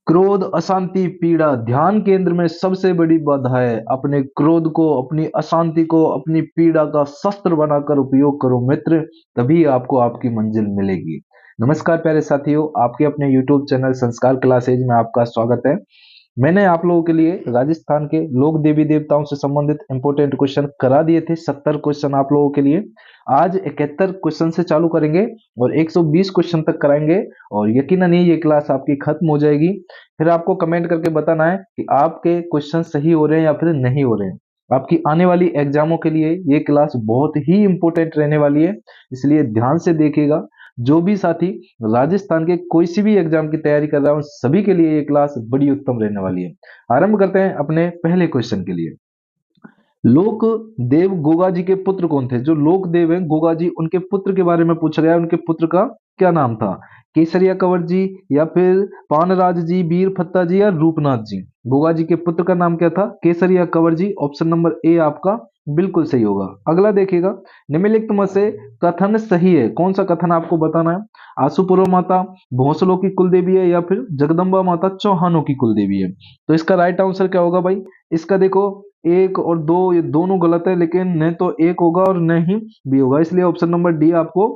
क्रोध, अशांति, पीड़ा, ध्यान केंद्र में सबसे बड़ी बाधा है। अपने क्रोध को, अपनी अशांति को, अपनी पीड़ा का शस्त्र बनाकर उपयोग करो मित्र, तभी आपको आपकी मंजिल मिलेगी। नमस्कार प्यारे साथियों, आपके अपने YouTube चैनल संस्कार क्लासेज में आपका स्वागत है। मैंने आप लोगों के लिए राजस्थान के लोक देवी देवताओं से संबंधित इंपोर्टेंट क्वेश्चन करा दिए थे। 70 क्वेश्चन आप लोगों के लिए। आज 71 क्वेश्चन से चालू करेंगे और 120 क्वेश्चन तक कराएंगे और यकीनन ही ये क्लास आपकी खत्म हो जाएगी। फिर आपको कमेंट करके बताना है कि आपके क्वेश्चन सही हो रहे हैं या फिर नहीं हो रहे हैं। आपकी आने वाली एग्जामों के लिए ये क्लास बहुत ही इंपॉर्टेंट रहने वाली है, इसलिए ध्यान से देखिएगा। जो भी साथी राजस्थान के कोई सी भी एग्जाम की तैयारी कर रहा है, उन सभी के लिए ये क्लास बड़ी उत्तम रहने वाली है। आरंभ करते हैं अपने पहले क्वेश्चन के लिए। लोक देव गोगा जी के पुत्र कौन थे? जो लोक देव हैं गोगा जी, उनके पुत्र के बारे में पूछा गया है। उनके पुत्र का क्या नाम था? केसरिया कंवर जी, या फिर पानराज जी, वीर फत्ता जी, या रूपनाथ जी? गोगा जी के पुत्र का नाम क्या था? केसरिया कंवर जी। ऑप्शन नंबर ए आपका बिल्कुल सही होगा। अगला देखिएगा, निम्नलिखित में से कथन सही है। कौन सा कथन आपको बताना है? आशुपुरा माता भोसलों की कुल देवी है, या फिर जगदम्बा माता चौहानों की कुल देवी है? तो इसका राइट आंसर क्या होगा भाई? इसका देखो, एक और दो ये दोनों गलत है, लेकिन न तो एक होगा और न ही बी होगा, इसलिए ऑप्शन नंबर डी आपको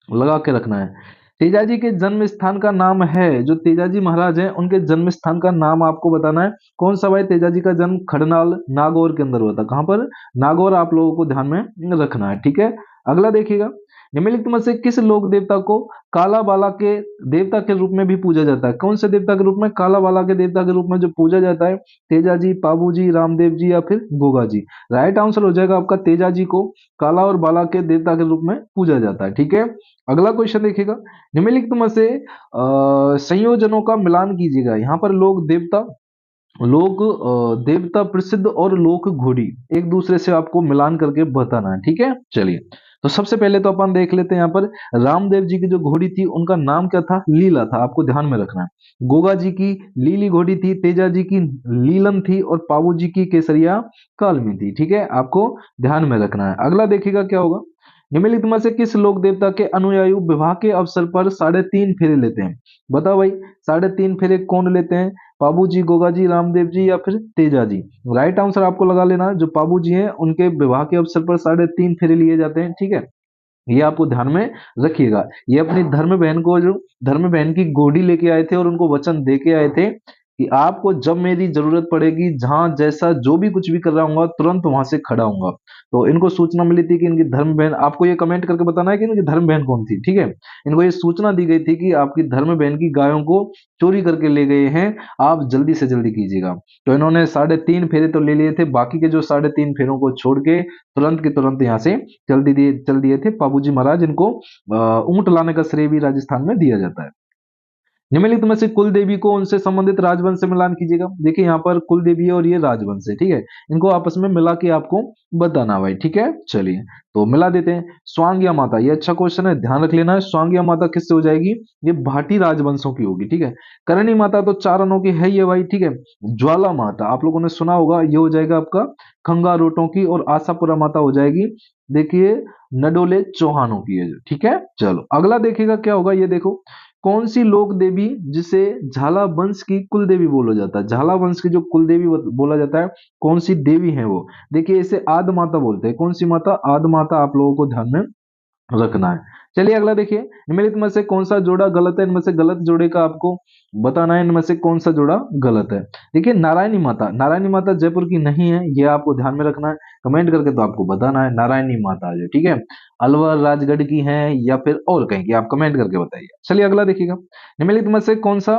लगा के रखना है। तेजाजी के जन्म स्थान का नाम है, जो तेजाजी महाराज हैं उनके जन्म स्थान का नाम आपको बताना है। कौन सा भाई? तेजाजी का जन्म खड़नाल नागौर के अंदर हुआ था। कहां पर? नागौर। आप लोगों को ध्यान में रखना है, ठीक है। अगला देखिएगा, निम्नलिखित में से किस लोक देवता को काला बाला के देवता के रूप में भी पूजा जाता है? कौन से देवता के रूप में? काला बाला के देवता के रूप में जो पूजा जाता है, तेजाजी, पाबूजी, रामदेव जी, या फिर गोगा जी? राइट आंसर हो जाएगा आपका तेजाजी को काला और बाला के देवता के रूप में पूजा जाता है, ठीक है। अगला क्वेश्चन देखिएगा, निम्नलिखित में से संयोजनों का मिलान कीजिएगा। यहाँ पर लोक देवता, लोक देवता प्रसिद्ध और लोक घोड़ी एक दूसरे से आपको मिलान करके बताना है, ठीक है। चलिए, तो सबसे पहले तो अपन देख लेते हैं यहाँ पर रामदेव जी की जो घोड़ी थी उनका नाम क्या था? लीला था। आपको ध्यान में रखना है। गोगा जी की लीली घोड़ी थी, तेजा जी की लीलन थी, और पाबू जी की केसरिया कालमी थी, ठीक है। आपको ध्यान में रखना है। अगला देखिएगा क्या होगा, निम्नलिखित में से किस लोक देवता के अनुयायी विवाह के अवसर पर 3.5 फेरे लेते हैं? बताओ भाई, 3.5 फेरे कौन लेते हैं? पाबू जी, गोगा जी, रामदेव जी, या फिर तेजा जी? राइट आंसर आपको लगा लेना है। जो पाबू जी हैं उनके विवाह के अवसर पर 3.5 फेरे लिए जाते हैं, ठीक है। ये आपको ध्यान में रखिएगा। ये अपनी धर्म बहन को, जो धर्म बहन की गोदी लेके आए थे और उनको वचन दे के आए थे कि आपको जब मेरी जरूरत पड़ेगी, जहां जैसा जो भी कुछ भी कर रहा हूँ तुरंत वहां से खड़ा हूंगा। तो इनको सूचना मिली थी कि इनकी धर्म बहन, आपको ये कमेंट करके बताना है कि इनकी धर्म बहन कौन थी, ठीक है। इनको ये सूचना दी गई थी कि आपकी धर्म बहन की गायों को चोरी करके ले गए हैं, आप जल्दी से जल्दी कीजिएगा। तो इन्होंने 3.5 फेरे तो ले लिए थे, बाकी के जो 3.5 फेरों को छोड़ के तुरंत के तुरंत यहाँ से चल दिए थे पाबूजी महाराज। इनको ऊंट लाने का श्रेय भी राजस्थान में दिया जाता है। निम्नलिखित में से कुल देवी को उनसे संबंधित राजवंश से मिलान कीजिएगा। देखिए यहाँ पर कुल देवी है और ये राजवंश है, ठीक है। इनको आपस में मिला के आपको बताना भाई, ठीक है। चलिए, तो मिला देते हैं। स्वांगिया माता, ये अच्छा क्वेश्चन है, ध्यान रख लेना है। स्वांगिया माता किससे हो जाएगी? ये भाटी राजवंशों की होगी, ठीक है। करणी माता तो 4 अनों की है ये भाई, ठीक है। ज्वाला माता आप लोगों ने सुना होगा, ये हो जाएगा आपका खंगारोटों की, और आशापुरा माता हो जाएगी, देखिए, नडोले चौहानों की है, ठीक है। चलो अगला देखिएगा क्या होगा, ये देखो, कौन सी लोक देवी जिसे झाला वंश की कुल देवी बोला जाता है? झाला वंश की जो कुल देवी बोला जाता है, कौन सी देवी है वो? देखिए, इसे आद माता बोलते हैं। कौन सी माता? आद माता। आप लोगों को ध्यान में रखना है। चलिए अगला देखिए, निम्नलिखित में से कौन सा जोड़ा गलत है? इनमें से गलत जोड़े का आपको बताना है, इनमें से कौन सा जोड़ा गलत है। देखिए, नारायणी माता, नारायणी माता जयपुर की नहीं है, ये आपको ध्यान में रखना है। कमेंट करके तो आपको बताना है नारायणी माता जो, ठीक है, अलवर राजगढ़ की है या फिर और कहीं की, आप कमेंट करके बताइए। चलिए अगला देखिएगा, निम्नलिखित में से कौन सा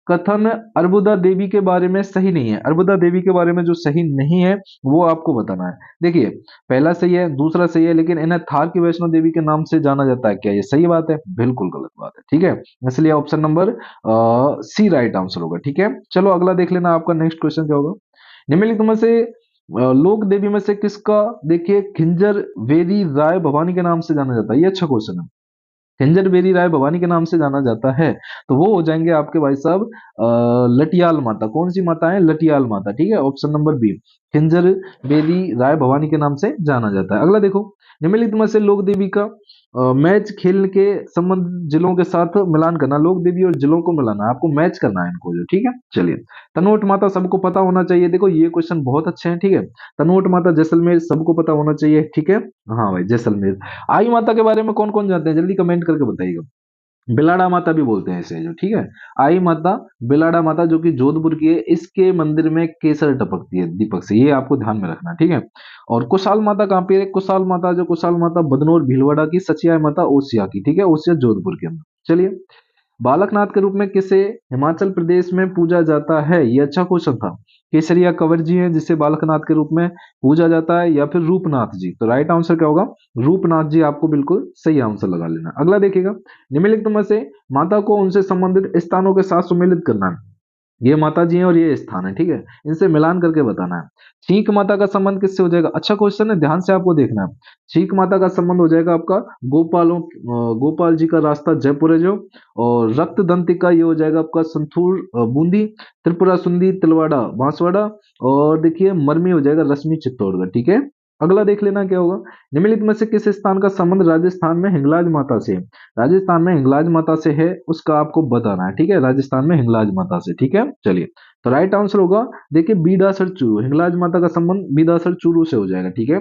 कथन अर्बुदा देवी के बारे में सही नहीं है? अर्बुदा देवी के बारे में जो सही नहीं है वो आपको बताना है। देखिए, पहला सही है, दूसरा सही है, लेकिन इन्हें थार की वैष्णो देवी के नाम से जाना जाता है। क्या ये सही बात है? बिल्कुल गलत बात है, ठीक है। इसलिए option number C right answer होगा, ठीक है। चलो अगला देख लेना, आपका नेक्स्ट क्वेश्चन क्या होगा। निम्नलिखित में से लोक देवी में से किसका, देखिए, खिंजर वेरी राय भवानी के नाम से जाना जाता है? ये अच्छा क्वेश्चन है। खिंजर बेरी राय भवानी के नाम से जाना जाता है, तो वो हो जाएंगे आपके भाई साहब लटियाल माता। कौन सी माता है? लटियाल माता, ठीक है। Option number B. Kinjar Bedi Rai Bhavani के नाम से जाना जाता है। अगला देखो, निम्नलिखित में से लोक देवी का मैच खेल के संबंध जिलों के साथ मिलान करना। लोक देवी और जिलों को मिलाना, आपको मैच करना है इनको जो, ठीक है। चलिए, तनोट माता सबको पता होना चाहिए। देखो ये क्वेश्चन बहुत अच्छे हैं, ठीक है। तनोट माता जैसलमेर सबको पता होना चाहिए, ठीक है। हाँ भाई, जैसलमेर। आई माता के बारे में कौन कौन जानते हैं, जल्दी कमेंट करके बताइएगा। बिलाड़ा माता भी बोलते हैं इसे जो, ठीक है। आई माता, बिलाड़ा माता जो कि जोधपुर की है, इसके मंदिर में केसर टपकती है दीपक से, ये आपको ध्यान में रखना है, ठीक है। और कुशाल माता कहाँ पे है, कुशाल माता जो कुशाल माता बदनौर भीलवाड़ा की, सचिया माता ओसिया की, ठीक है, ओसिया जोधपुर के अंदर। चलिए, बालकनाथ के रूप में किसे हिमाचल प्रदेश में पूजा जाता है, ये अच्छा क्वेश्चन था। केसरिया कंवर जी हैं जिसे बालकनाथ के रूप में पूजा जाता है, या फिर रूपनाथ जी। तो राइट आंसर क्या होगा, रूपनाथ जी, आपको बिल्कुल सही आंसर लगा लेना। अगला देखिएगा, निम्नलिखित में से माता को उनसे संबंधित स्थानों के साथ सुमेलित करना है। ये माता जी हैं और ये स्थान है, ठीक है, इनसे मिलान करके बताना है। चीक माता का संबंध किससे हो जाएगा, अच्छा क्वेश्चन है, ध्यान से आपको देखना है। चीक माता का संबंध हो जाएगा आपका गोपाल जी का रास्ता जयपुर है जो, और रक्त दंतिका ये हो जाएगा आपका संथूर बूंदी, त्रिपुरा सुंदी तिलवाड़ा बांसवाड़ा, और देखिए मरमी हो जाएगा रश्मि चित्तौड़गढ़, ठीक है। अगला देख लेना क्या होगा, निम्नलिखित में से किस स्थान का संबंध राजस्थान में हिंगलाज माता से है। राजस्थान में हिंगलाज माता से है, उसका आपको बताना है, ठीक है, राजस्थान में हिंगलाज माता से, ठीक है। चलिए, तो राइट आंसर होगा, देखिए बीडासर चूरू, हिंगलाज माता का संबंध बीडासर चूरू से हो जाएगा, ठीक है।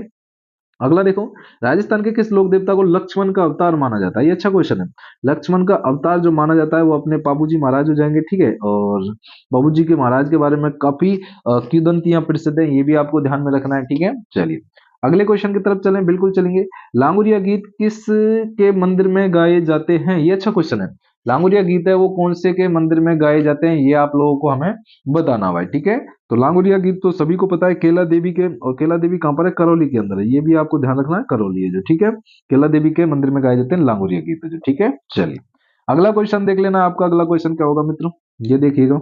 अगला देखो, राजस्थान के किस लोक देवता को लक्ष्मण का अवतार माना जाता है, ये अच्छा क्वेश्चन है। लक्ष्मण का अवतार जो माना जाता है वो अपने बाबूजी महाराज हो जाएंगे, ठीक है। और बाबूजी के महाराज के बारे में काफी किंवदंतियां प्रसिद्ध है, ये भी आपको ध्यान में रखना है, ठीक है। चलिए, अगले क्वेश्चन की तरफ चलें, बिल्कुल चलेंगे। लांगुरिया गीत किस के मंदिर में गाए जाते हैं, ये अच्छा क्वेश्चन है। लांगुरिया गीत है वो कौन से के मंदिर में गाए जाते हैं, ये आप लोगों को हमें बताना भाई, ठीक है। तो लांगुरिया गीत तो सभी को पता है, केला देवी के, और केला देवी कहाँ पर है, करौली के अंदर है, ये भी आपको ध्यान रखना है, करौली है जो, ठीक है। केला देवी के मंदिर में गाए जाते हैं लांगुरिया गीत जो, ठीक है। चलिए, अगला क्वेश्चन देख लेना, आपका अगला क्वेश्चन क्या होगा मित्रों, ये देखिएगा।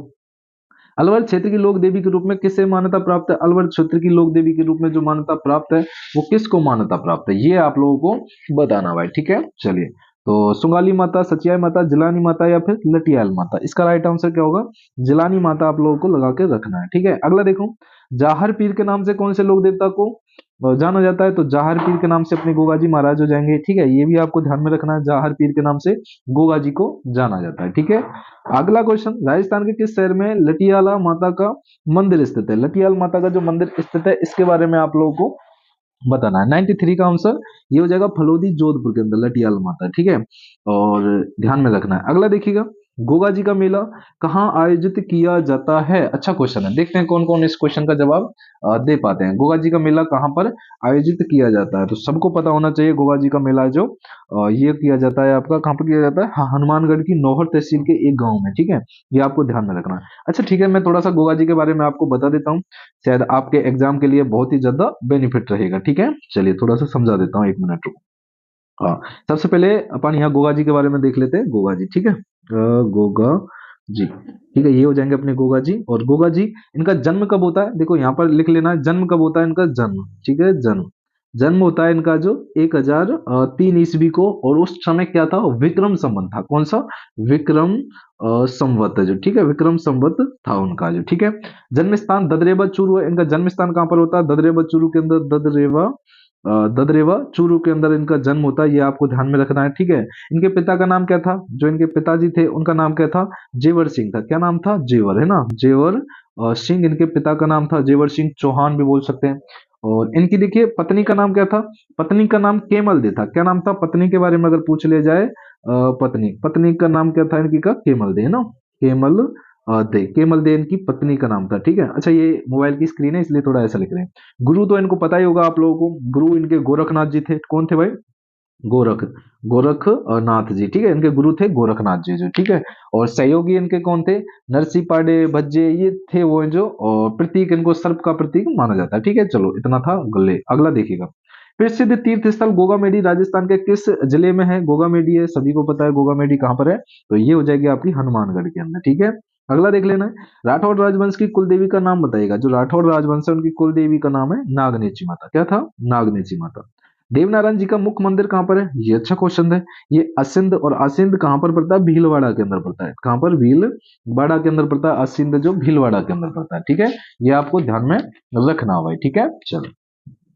अलवर क्षेत्र की लोक देवी के रूप में किसे मान्यता प्राप्त है, अलवर क्षेत्र की लोक देवी के रूप में जो मान्यता प्राप्त है वो किसको मान्यता प्राप्त है, ये आप लोगों को बताना भाई, ठीक है। चलिए, तो सुंगाली माता, सचियाई माता, जिलानी माता, या फिर लटियाल माता, इसका राइट आंसर क्या होगा, जिलानी माता आप लोगों को लगा के रखना है, ठीक है। अगला देखो, जाहर पीर के नाम से कौन से लोक देवता को जाना जाता है, तो जाहर पीर के नाम से अपने गोगा जी महाराज हो जाएंगे, ठीक है, ये भी आपको ध्यान में रखना है, जाहर पीर के नाम से गोगा जी को जाना जाता है, ठीक है। अगला क्वेश्चन, राजस्थान के किस शहर में लटियाला माता का मंदिर स्थित है, लटियाल माता का जो मंदिर स्थित है इसके बारे में आप लोगों को बताना है। 93 का आंसर ये हो जाएगा, फलोदी जोधपुर के अंदर लटियाल माता, ठीक है, और ध्यान में रखना है। अगला देखिएगा, गोगा जी का मेला कहाँ आयोजित किया जाता है, अच्छा क्वेश्चन है, देखते हैं कौन कौन इस क्वेश्चन का जवाब दे पाते हैं। गोगा जी का मेला कहाँ पर आयोजित किया जाता है, तो सबको पता होना चाहिए, गोगा जी का मेला जो ये किया जाता है आपका कहाँ पर किया जाता है, हाँ, हनुमानगढ़ की नौहर तहसील के एक गाँव में, ठीक है, ये आपको ध्यान में रखना है। अच्छा ठीक है, मैं थोड़ा सा गोगा जी के बारे में आपको बता देता हूँ, शायद आपके एग्जाम के लिए बहुत ही ज्यादा बेनिफिट रहेगा, ठीक है। चलिए, थोड़ा सा समझा देता हूँ, एक मिनट रुको। हाँ, सबसे पहले अपन यहाँ गोगा जी के बारे में देख लेते हैं, गोगा जी, ठीक है, गोगा जी, ठीक है, ये हो जाएंगे अपने गोगा जी। और गोगा जी, इनका जन्म कब होता है, देखो यहाँ पर लिख लेना है, जन्म कब होता है इनका, जन्म, ठीक है, जन्म जन्म होता है इनका जो 1003 ईस्वी को, और उस समय क्या था, विक्रम संवत था, कौन सा, विक्रम संवत जो, ठीक है, विक्रम संवत था उनका जो, ठीक है। जन्म स्थान ददरेवा चूरू है, इनका जन्म स्थान कहाँ पर होता है, ददरेवा चूरू के अंदर, ददरेवा चूरू के अंदर इनका जन्म होता है, ये आपको ध्यान में रखना है, ठीक है। इनके पिता का नाम क्या था, जो इनके पिताजी थे उनका नाम क्या था, जेवर सिंह था, क्या नाम था, जेवर, है ना, जेवर सिंह इनके पिता का नाम था, जेवर सिंह चौहान भी बोल सकते हैं। और इनकी देखिए पत्नी का नाम क्या था, पत्नी का नाम केमल दे था, क्या नाम था, पत्नी के बारे में अगर पूछ लिया जाए, पत्नी पत्नी का नाम क्या था इनकी का, केमल दे, है ना, केमल दे, केमल दे इनकी पत्नी का नाम था, ठीक है। अच्छा, ये मोबाइल की स्क्रीन है इसलिए थोड़ा ऐसा लिख रहे हैं। गुरु तो इनको पता ही होगा आप लोगों को, गुरु इनके गोरखनाथ जी थे, कौन थे भाई, गोरख गोरखनाथ जी, ठीक है, इनके गुरु थे गोरखनाथ जी जो, ठीक है। और सहयोगी इनके कौन थे, नरसी पांडे भज्जे, ये थे वो जो, और प्रतीक इनको सर्प का प्रतीक माना जाता है, ठीक है। चलो, इतना था गले। अगला देखिएगा, प्रसिद्ध तीर्थ स्थल गोगामेडी राजस्थान के किस जिले में है, गोगामेडी है, सभी को पता है गोगामेडी कहाँ पर है, तो ये हो जाएगी आपकी हनुमानगढ़ के अंदर, ठीक है। अगला देख लेना है, राठौड़ राजवंश की कुल देवी का नाम बताइएगा, जो राठौड़ राजवंश है उनकी कुल देवी का नाम है नागनेची माता, क्या था, नागनेची माता। देवनारायण जी का मुख्य मंदिर कहाँ पर है? ये अच्छा क्वेश्चन है। ये असिंध, और असिंध कहाँ पर पड़ता है? भीलवाड़ा के अंदर पड़ता है। कहाँ पर? भीलवाड़ा के अंदर पड़ता है असिंध, जो भीलवाड़ा के अंदर पड़ता है। ठीक है, ये आपको ध्यान में रखना होगा। ठीक है, चलो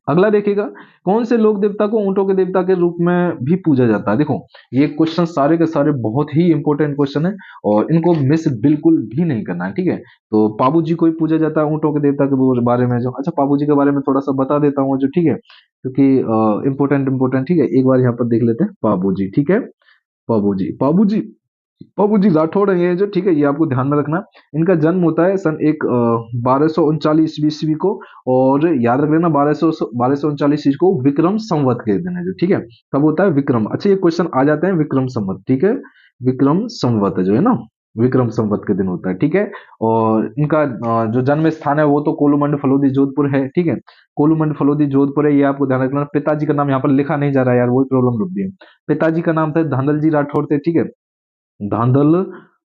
अगला देखिएगा। कौन से लोक देवता को ऊंटों के देवता के रूप में भी पूजा जाता है? देखो ये क्वेश्चन सारे के सारे बहुत ही इंपॉर्टेंट क्वेश्चन है, और इनको मिस बिल्कुल भी नहीं करना है। ठीक है, तो पाबू जी को ही पूजा जाता है ऊंटों के देवता के बारे में। जो अच्छा, पाबू जी के बारे में थोड़ा सा बता देता हूँ जो, ठीक है, क्योंकि इम्पोर्टेंट इम्पोर्टेंट। ठीक है, एक बार यहाँ पर देख लेते हैं पाबू जी। ठीक है, पाबू जी, पाबू जी, बाबू जी राठौड़ है ये जो, ठीक है, ये आपको ध्यान में रखना। इनका जन्म होता है सन 1239 ईस्वी को, और याद रख लेना 1239 ईस्वी को विक्रम संवत के दिन है जो, ठीक है। कब होता है? विक्रम। अच्छा, ये क्वेश्चन आ जाते हैं विक्रम संवत। ठीक है, विक्रम संवत जो है ना, विक्रम संवत के दिन होता है। ठीक है, और इनका जो जन्म स्थान है वो तो कोलूमंड फलोदी जोधपुर है। ठीक है, कोलूमंड फलोदी जोधपुर है, ये आपको ध्यान रखना। पिताजी का नाम यहाँ पर लिखा नहीं जा रहा है यार, वही प्रॉब्लम रुक गई है। पिताजी का नाम था धांधल जी राठौड़ थे। ठीक है, धांधल,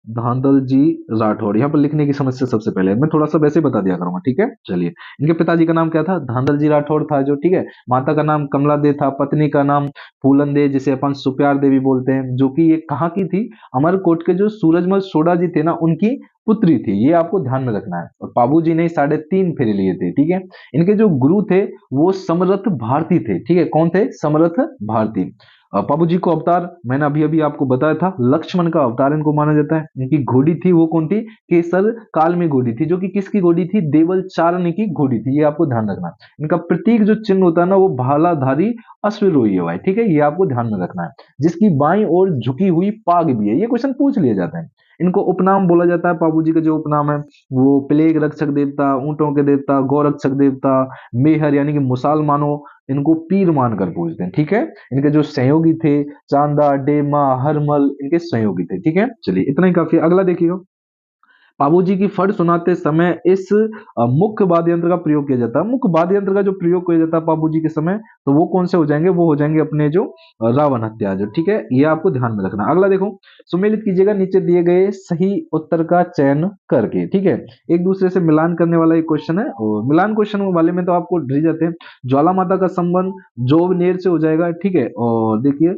धांधल जी राठौड़। यहाँ पर लिखने की समस्या सबसे पहले मैं थोड़ा सा वैसे ही बता दिया करूंगा। ठीक है, चलिए। इनके पिताजी का नाम क्या था? धांधल जी राठौड़ था जो, ठीक है। माता का नाम कमला दे था, पत्नी का नाम फूलन दे, जिसे अपन सुप्यार देवी बोलते हैं, जो कि ये कहाँ की थी? अमरकोट के जो सूरजमल सोडा जी थे ना, उनकी पुत्री थी। ये आपको ध्यान में रखना है। और बाबू जी ने 3.5 फेरे लिए थे। ठीक है, इनके जो गुरु थे वो समरथ भारती थे। ठीक है, कौन थे? समरथ भारती। पापू जी को अवतार मैंने अभी अभी आपको बताया था, लक्ष्मण का अवतार इनको माना जाता है। इनकी घोड़ी थी वो कौन थी? केसर काल में घोड़ी थी, जो कि किसकी घोड़ी थी? देवल चारण की घोड़ी थी। ये आपको ध्यान रखना है। इनका प्रतीक जो चिन्ह होता है ना, वो भालाधारी अश्वरोही है भाई। ठीक है, ये आपको ध्यान में रखना है। जिसकी बाईं ओर झुकी हुई पाग भी है। ये क्वेश्चन पूछ लिया जाता है। इनको उपनाम बोला जाता है। बाबू जी का जो उपनाम है वो प्लेग रक्षक देवता, ऊंटों के देवता, गौरक्षक देवता, मेहर यानी कि मुसलमानों इनको पीर मानकर पूजते हैं। ठीक है, इनके जो सहयोगी थे चांदा, डेमा, हरमल, इनके सहयोगी थे। ठीक है, चलिए इतना ही काफी है। अगला देखिएगा। बाबूजी की फट सुनाते समय इस मुख्य वाद्य यंत्र का प्रयोग किया जाता है। मुख्य वाद्य यंत्र का जो प्रयोग किया जाता है बाबूजी के समय, तो वो कौन से हो जाएंगे? वो हो जाएंगे अपने जो रावण हत्या जो, ठीक है, ये आपको ध्यान में रखना। अगला देखो, सुमेलित कीजिएगा नीचे दिए गए सही उत्तर का चयन करके। ठीक है, एक दूसरे से मिलान करने वाला एक क्वेश्चन है, और मिलान क्वेश्चन वाले में तो आपको डर जाते हैं। ज्वाला माता का संबंध जोबनेर से हो जाएगा। ठीक है, और देखिए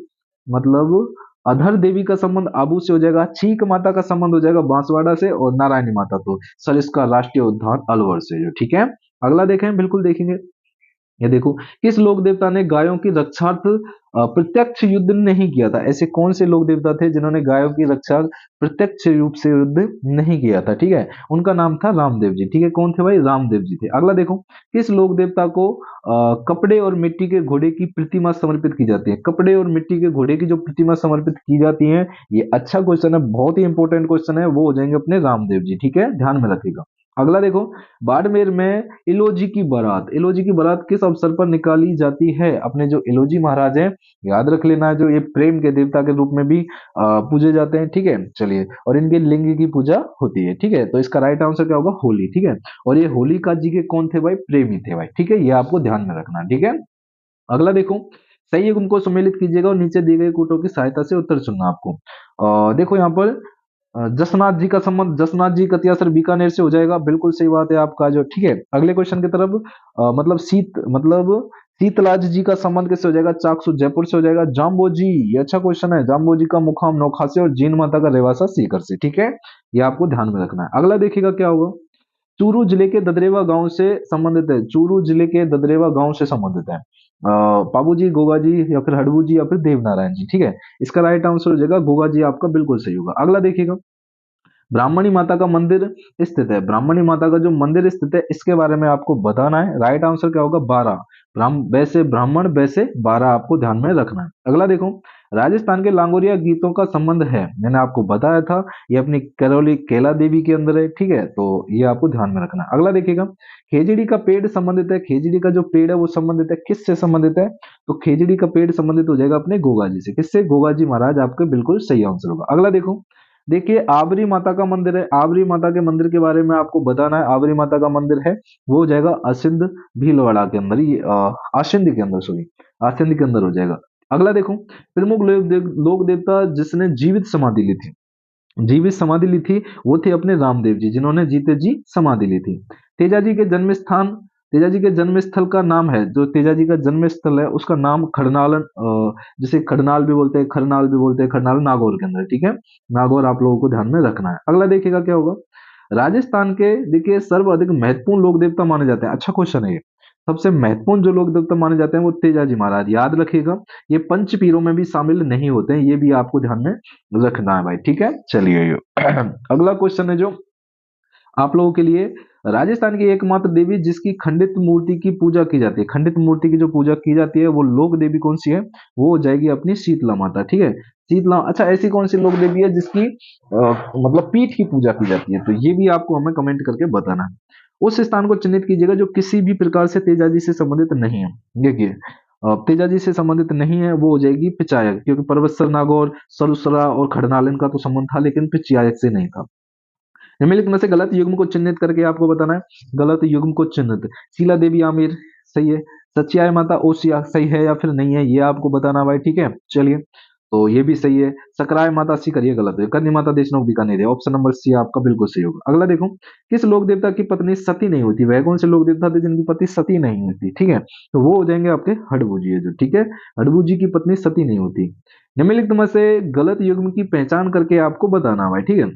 मतलब अधर देवी का संबंध आबू से हो जाएगा, चीक माता का संबंध हो जाएगा बांसवाड़ा से, और नारायणी माता तो सर इसका राष्ट्रीय उद्यान अलवर से जो, ठीक है। अगला देखें, बिल्कुल देखेंगे। ये देखो, किस लोक देवता ने गायों की रक्षार्थ प्रत्यक्ष युद्ध नहीं किया था? ऐसे कौन से लोक देवता थे जिन्होंने गायों की रक्षा प्रत्यक्ष रूप से युद्ध नहीं किया था? ठीक है, उनका नाम था रामदेव जी। ठीक है, कौन थे भाई? रामदेव जी थे। अगला देखो, किस लोक देवता को कपड़े और मिट्टी के घोड़े की प्रतिमा समर्पित की जाती है? कपड़े और मिट्टी के घोड़े की जो प्रतिमा समर्पित की जाती है, ये अच्छा क्वेश्चन है, बहुत ही इंपॉर्टेंट क्वेश्चन है, वो हो जाएंगे अपने रामदेव जी। ठीक है, ध्यान में रखिएगा। अगला देखो, बाड़मेर में इलोजी की बारात, इलोजी की बारात किस अवसर पर निकाली जाती है? अपने जो इलोजी महाराज हैं, याद रख लेना, जो ये प्रेम के देवता के रूप में भी पूजे जाते हैं। ठीक है, चलिए, और इनके लिंग की पूजा होती है। ठीक है, तो इसका राइट आंसर क्या होगा? होली। ठीक है, और ये होलिका जी के कौन थे भाई? प्रेमी थे भाई। ठीक है, ये आपको ध्यान में रखना। ठीक है, अगला देखो, सही युग्म को सम्मिलित कीजिएगा और नीचे दिए गए कूटों की सहायता से उत्तर चुनना आपको। देखो यहाँ पर जसनाथ जी का संबंध, जसनाथ जी कतियासर बीकानेर से हो जाएगा। बिल्कुल सही बात है आपका जो, ठीक है। अगले क्वेश्चन की तरफ मतलब शीतलाज जी का संबंध किससे हो जाएगा? चाकसू जयपुर से हो जाएगा। जाम्बो जी, ये अच्छा क्वेश्चन है। जाम्बो जी का मुकाम नोखा से, और जीन माता का रेवासा सीकर से। ठीक है, ये आपको ध्यान में रखना है। अगला देखिएगा क्या होगा। चूरू जिले के ददरेवा गांव से संबंधित है। चूरू जिले के ददरेवा गांव से संबंधित है। बाबू जी, गोगा जी, या फिर हडबू जी, या फिर देवनारायण जी। ठीक है, इसका राइट आंसर हो जाएगा गोगा जी, आपका बिल्कुल सही होगा। अगला देखिएगा, ब्राह्मणी माता का मंदिर स्थित है। ब्राह्मणी माता का जो मंदिर स्थित है, इसके बारे में आपको बताना है। राइट आंसर क्या होगा? 12। वैसे ब्राह्मण, वैसे 12 आपको ध्यान में रखना है। अगला देखो, राजस्थान के लांगोरिया गीतों का संबंध है, मैंने आपको बताया था, ये अपनी करौली केला देवी के अंदर है। ठीक है, तो ये आपको ध्यान में रखना है। अगला देखिएगा, खेजड़ी का पेड़ संबंधित है। खेजड़ी का जो पेड़ है वो संबंधित है, किससे संबंधित है? तो खेजड़ी का पेड़ संबंधित हो जाएगा अपने गोगा जी से। किससे? गोगा जी महाराज, आपके बिल्कुल सही आंसर होगा। अगला देखो, देखिए, आबरी माता का मंदिर है। आबरी माता के मंदिर के बारे में आपको बताना है। आबरी माता का मंदिर है वो हो जाएगा असिंध भीलवाड़ा के अंदर, ही आसिंद के अंदर, सॉरी, आसिंद के अंदर हो जाएगा। अगला देखो, प्रमुख लोक देवता जिसने जीवित समाधि ली थी, जीवित समाधि ली थी, वो थे अपने रामदेव जी, जिन्होंने जीते जी समाधि ली थी। तेजा जी के जन्म स्थान तेजाजी के जन्म स्थल का नाम है, जो तेजाजी का जन्म स्थल है उसका नाम खरनालन, जिसे खडनाल भी बोलते हैं, खरनाल भी बोलते हैं, खरनाल नागौर के अंदर है, ठीक है। नागौर आप लोगों को ध्यान में रखना है। अगला देखिएगा क्या होगा, राजस्थान के देखिए सर्वाधिक महत्वपूर्ण लोक देवता माने जाते हैं, अच्छा क्वेश्चन है ये। सबसे महत्वपूर्ण जो लोक देवता माने जाते हैं वो तेजाजी महाराज, याद रखिएगा। ये पंच पीरों में भी शामिल नहीं होते हैं, ये भी आपको ध्यान में रखना है भाई, ठीक है। चलिए अगला क्वेश्चन है जो आप लोगों के लिए, राजस्थान की एकमात्र देवी जिसकी खंडित मूर्ति की पूजा की जाती है, खंडित मूर्ति की जो पूजा की जाती है वो लोक देवी कौन सी है, वो हो जाएगी अपनी शीतला माता, ठीक है। शीतला, अच्छा ऐसी कौन सी लोक देवी है जिसकी मतलब पीठ की पूजा की जाती है, तो ये भी आपको हमें कमेंट करके बताना है। उस स्थान को चिन्हित कीजिएगा जो किसी भी प्रकार से तेजाजी से संबंधित नहीं है। देखिए तेजाजी से संबंधित नहीं है वो हो जाएगी पिचायक, क्योंकि परबतसर, नागौर, सरुसरा और खड़नालन का तो संबंध था लेकिन पिचायक से नहीं था। निम्नलिखित में से गलत युग्म को चिन्हित करके आपको बताना है। गलत युग्म को चिन्हित, शीला देवी आमिर सही है, सचियाय माता ओसिया सही है या फिर नहीं है, ये आपको बताना भाई, ठीक है। चलिए तो ये भी सही है। सकराय माता सीकर ये गलत है। कन्या माता देशनोक बीकानेर है, ऑप्शन नंबर सी आपका बिल्कुल सही होगा। अगला देखो, किस लोक देवता की पत्नी सती नहीं होती, वह कौन से लोक देवता थे जिनकी पत्नी सती नहीं होती, ठीक है। तो वो हो जाएंगे आपके हडबू जी, जो ठीक है, हडबू जी की पत्नी सती नहीं होती। निम्नलिखित में से गलत युग्म की पहचान करके आपको बताना भाई, ठीक है।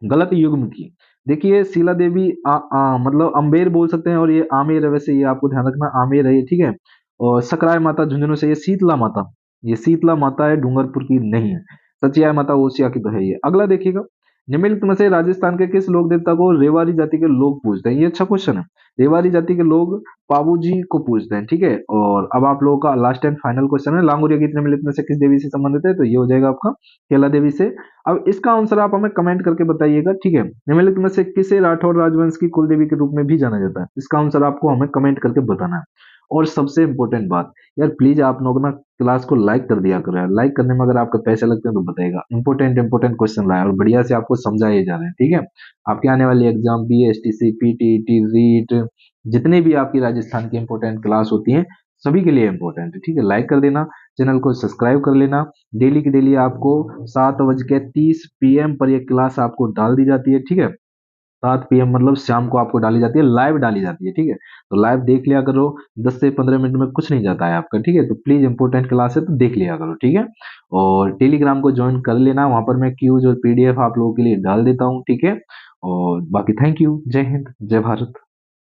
गलत युग्म की, देखिए शीला देवी मतलब अम्बेर बोल सकते हैं और ये आमेर है, वैसे ये आपको ध्यान रखना आमेर है ये, ठीक है। और सकराय माता झुंझुनू से, ये शीतला माता, ये शीतला माता है, डूंगरपुर की नहीं है। सचियाय माता ओसिया की तो है ये। अगला देखिएगा, निम्नलिखित में से राजस्थान के किस लोक देवता को रेवाड़ी जाति के लोग पूजते हैं, ये अच्छा क्वेश्चन है। रेवाड़ी जाति के लोग पाबू जी को पूजते हैं, ठीक है। और अब आप लोगों का लास्ट एंड फाइनल क्वेश्चन है, लांगुरिया गीत निम्नलिखित में से किस देवी से संबंधित है, तो ये हो जाएगा आपका केला देवी से। अब इसका आंसर आप हमें कमेंट करके बताइएगा, ठीक है। निम्नलिखित में से किसे राठौर राजवंश की कुल देवी के रूप में भी जाना जाता है, इसका आंसर आपको हमें कमेंट करके बताना है। और सबसे इंपॉर्टेंट बात, यार प्लीज आप लोग ना क्लास को लाइक कर दिया करो यार, लाइक करने में अगर आपके पैसे लगते हैं तो बताइएगा। इंपॉर्टेंट इंपॉर्टेंट क्वेश्चन लाए और बढ़िया से आपको समझाए जा रहे हैं, ठीक है। आपके आने वाली एग्जाम BSTC PTET रीट, जितने भी आपकी राजस्थान की इंपॉर्टेंट क्लास होती हैं सभी के लिए इंपॉर्टेंट है, ठीक है। लाइक कर देना, चैनल को सब्सक्राइब कर लेना। डेली की डेली आपको 7:30 PM पर यह क्लास आपको डाल दी जाती है, ठीक है। 7 PM मतलब शाम को आपको डाली जाती है, लाइव डाली जाती है, ठीक है। तो लाइव देख लिया करो, 10 से 15 मिनट में कुछ नहीं जाता है आपका, ठीक है। तो प्लीज इंपॉर्टेंट क्लास है तो देख लिया करो, ठीक है। और टेलीग्राम को ज्वाइन कर लेना, वहां पर मैं क्यूज और PDF आप लोगों के लिए डाल देता हूँ, ठीक है। और बाकी थैंक यू, जय हिंद, जय भारत।